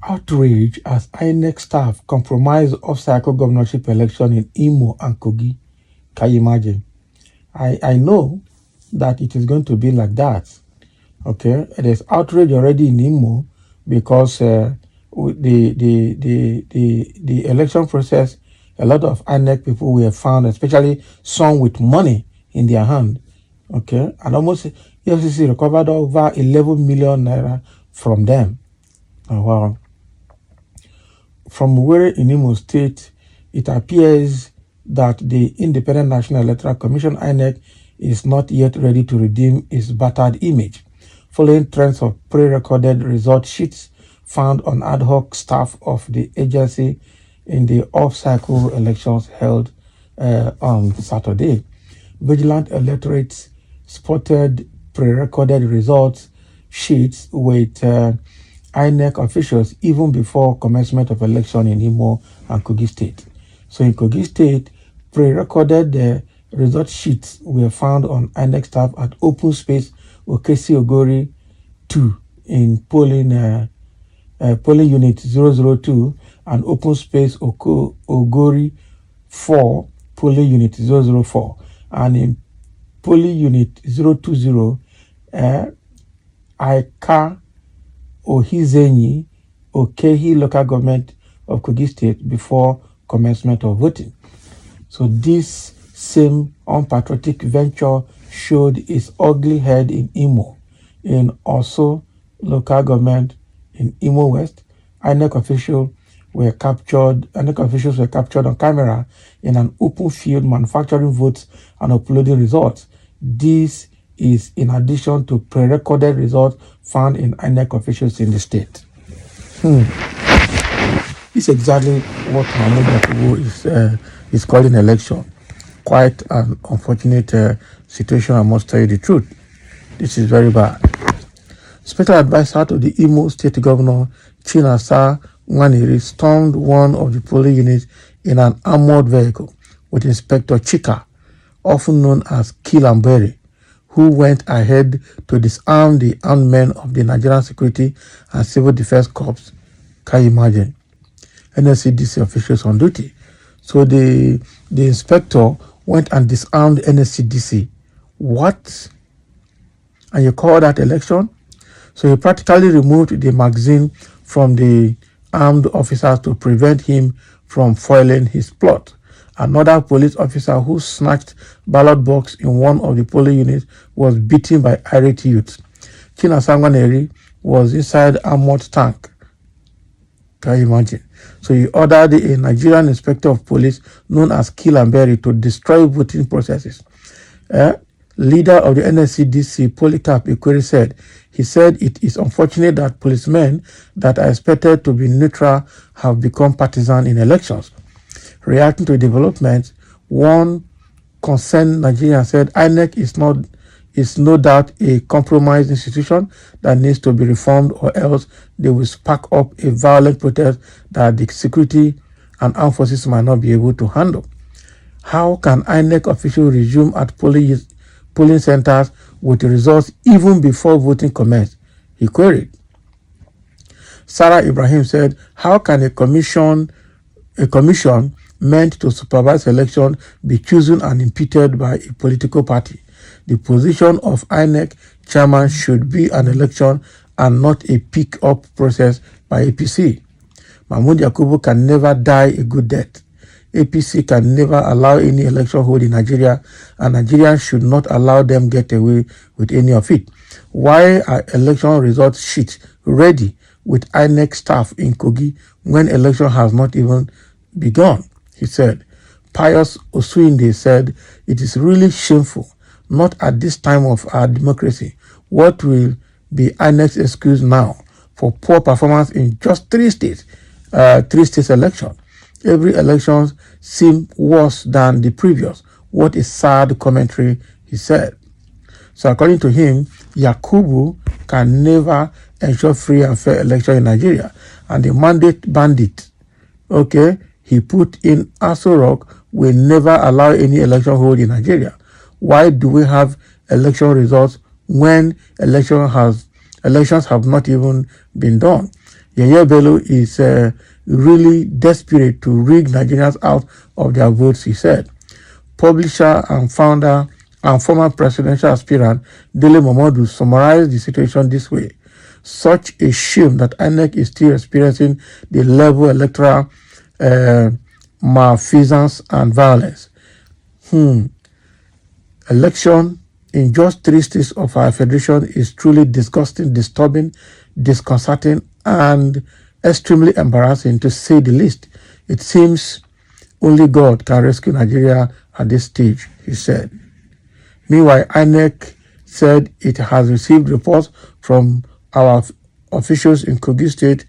Outrage as Inec staff compromise off-cycle governorship election in Imo and Kogi. Can you imagine? I know that it is going to be like that. Okay, there's outrage already in Imo because the election process, a lot of Inec people were found, especially some with money in their hand. Okay, and almost EFCC recovered over 11 million naira from them. Oh, wow. From where in Imo State, it appears that the Independent National Electoral Commission (INEC) is not yet ready to redeem its battered image, following trends of pre-recorded result sheets found on ad hoc staff of the agency in the off-cycle elections held on Saturday. Vigilant electorates spotted pre-recorded results sheets with INEC officials even before commencement of election in Imo and Kogi State. So in Kogi State, pre-recorded result sheets were found on INEC staff at Open Space Okesi Ogori 2 in polling unit 002 and Open Space Ogori 4 polling unit 004, and in polling unit 020 Aika Ohizenyi Okehi local government of Kogi State before commencement of voting. So this same unpatriotic venture showed its ugly head in Imo. In also local government in Imo West, INEC officials were captured on camera in an open field manufacturing votes and uploading results. This is in addition to pre-recorded results found in INEC officials in the state. This is exactly what Mahmoud Yakubu is calling election. Quite an unfortunate situation, I must tell you the truth. This is very bad. Special advisor to the Imo State Governor, Chinasa Nwaneri, stormed one of the polling units in an armored vehicle with Inspector Chika, often known as Kilambere, who went ahead to disarm the armed men of the Nigerian Security and Civil Defense Corps. Can you imagine? NSCDC officials on duty. So the inspector went and disarmed NSCDC. What? And you call that election? So he practically removed the magazine from the armed officers to prevent him from foiling his plot. Another police officer who snatched ballot box in one of the polling units was beaten by irate youths. Chinasa Nwaneri was inside armored tank. Can you imagine? So he ordered a Nigerian inspector of police known as Kilambere to destroy voting processes. Leader of the NSCDC, Polycarp Ikwere, said it is unfortunate that policemen that are expected to be neutral have become partisan in elections. Reacting to developments, one concerned Nigerian said INEC is no doubt a compromised institution that needs to be reformed, or else they will spark up a violent protest that the security and armed forces might not be able to handle. How can INEC officials resume at polling centers with the results even before voting commenced? He queried. Sarah Ibrahim said, how can a commission meant to supervise election be chosen and impeached by a political party? The position of INEC chairman should be an election and not a pick-up process by APC. Mahmoud Yakubu can never die a good death. APC can never allow any election hold in Nigeria, and Nigerians should not allow them get away with any of it. Why are election results sheets ready with INEC staff in Kogi when election has not even begun? He said. Pius Osuinde said, it is really shameful, not at this time of our democracy. What will be INEC's excuse now for poor performance in just three states election? Every election seemed worse than the previous. What a sad commentary, he said. So according to him, Yakubu can never ensure free and fair election in Nigeria. And the mandate bandit, he put in Aso Rock, will never allow any election hold in Nigeria. Why do we have election results when elections have not even been done? Yeye Bello is really desperate to rig Nigerians out of their votes, he said. Publisher and founder and former presidential aspirant Dele Momodu summarized the situation this way. Such a shame that Inec is still experiencing the level electoral malfeasance and violence. Election in just 3 states of our federation is truly disgusting, disturbing, disconcerting, and extremely embarrassing, to say the least. It seems only God can rescue Nigeria at this stage, he said. Meanwhile, Inec said it has received reports from our officials in Kogi State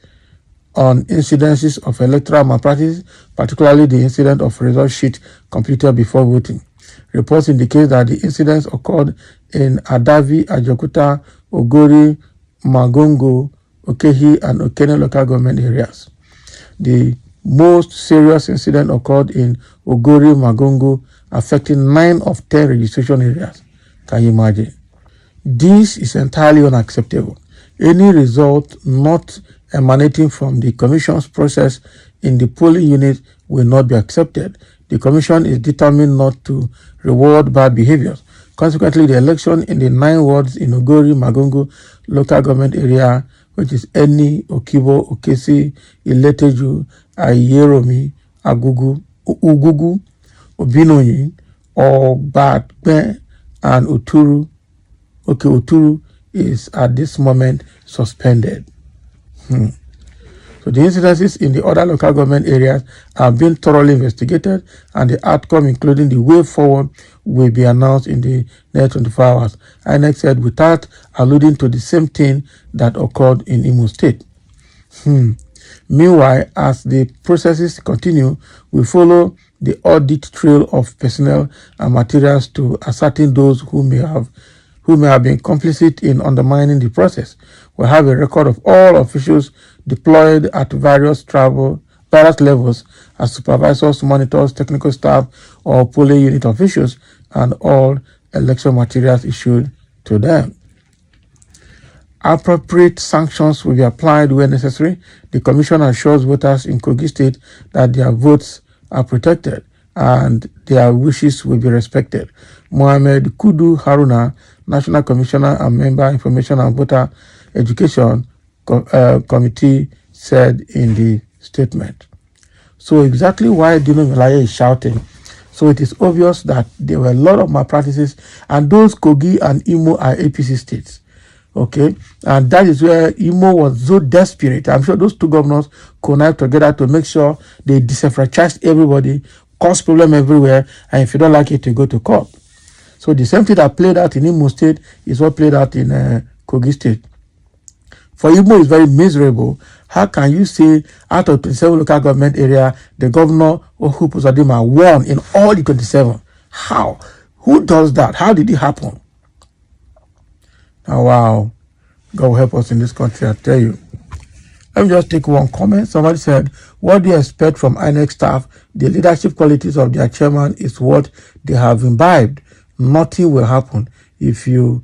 on incidences of electoral malpractice, particularly the incident of result sheet completed before voting. Reports indicate that the incidents occurred in Adavi, Ajokuta, Ogori, Magongo, Okehi, and Okene local government areas. The most serious incident occurred in Ogori, Magongo, affecting 9 of 10 registration areas. Can you imagine? This is entirely unacceptable. Any result not emanating from the Commission's process in the polling unit will not be accepted. The Commission is determined not to reward bad behaviors. Consequently, the election in the 9 wards in Ogori, Magongo local government area, which is Eni, Okibo, Okesi, Ileteju, Ayeromi, Agugu, Ugugu, Obinoyin, Obatbe, and Uturu, Uturu is at this moment suspended. So the incidences in the other local government areas are being thoroughly investigated, and the outcome, including the way forward, will be announced in the next 24 hours, Inec said, without alluding to the same thing that occurred in Imo State. Meanwhile, as the processes continue, we follow the audit trail of personnel and materials to ascertain those who may have been complicit in undermining the process. We have a record of all officials deployed at various levels as supervisors, monitors, technical staff, or polling unit officials, and all election materials issued to them. Appropriate sanctions will be applied where necessary. The Commission assures voters in Kogi State that their votes are protected and their wishes will be respected. Mohammed Kudu Haruna, National Commissioner and Member, Information and Voter Education Committee, said in the statement. So exactly why Dino Melaye is shouting. So it is obvious that there were a lot of malpractices, and those Kogi and Imo are APC states. Okay, and that is where Imo was so desperate. I'm sure those two governors connived together to make sure they disenfranchised everybody, cause problem everywhere, and if you don't like it, you go to court. So the same thing that played out in Imo State is what played out in Kogi State. For Imo, it's very miserable. How can you say out of 27 local government area, the governor Ohupu Zadima won in all the 27? How? Who does that? How did it happen? Oh, wow. God will help us in this country, I tell you. Let me just take one comment. Somebody said, what do you expect from INEC staff? The leadership qualities of their chairman is what they have imbibed. Nothing will happen. If you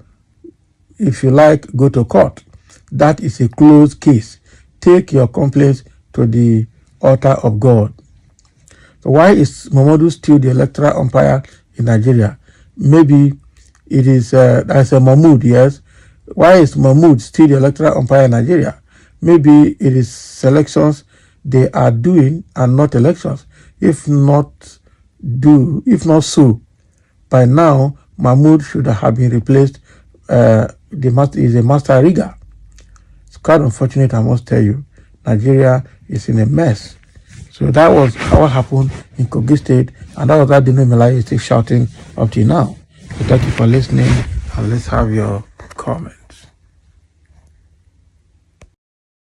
like, go to court. That is a closed case. Take your complaints to the altar of God. So why is Momodu still the electoral umpire in Nigeria? Maybe it is, that's a Mahmoud, yes. Why is Mahmoud still the electoral umpire in Nigeria? Maybe it is selections they are doing and not elections. If not so, by now, Mahmoud should have been replaced. Is a master rigger. It's quite unfortunate, I must tell you. Nigeria is in a mess. So that was what happened in Kogi State, and that was that Dino Melaye is still shouting up to now. So thank you for listening, and let's have your comment.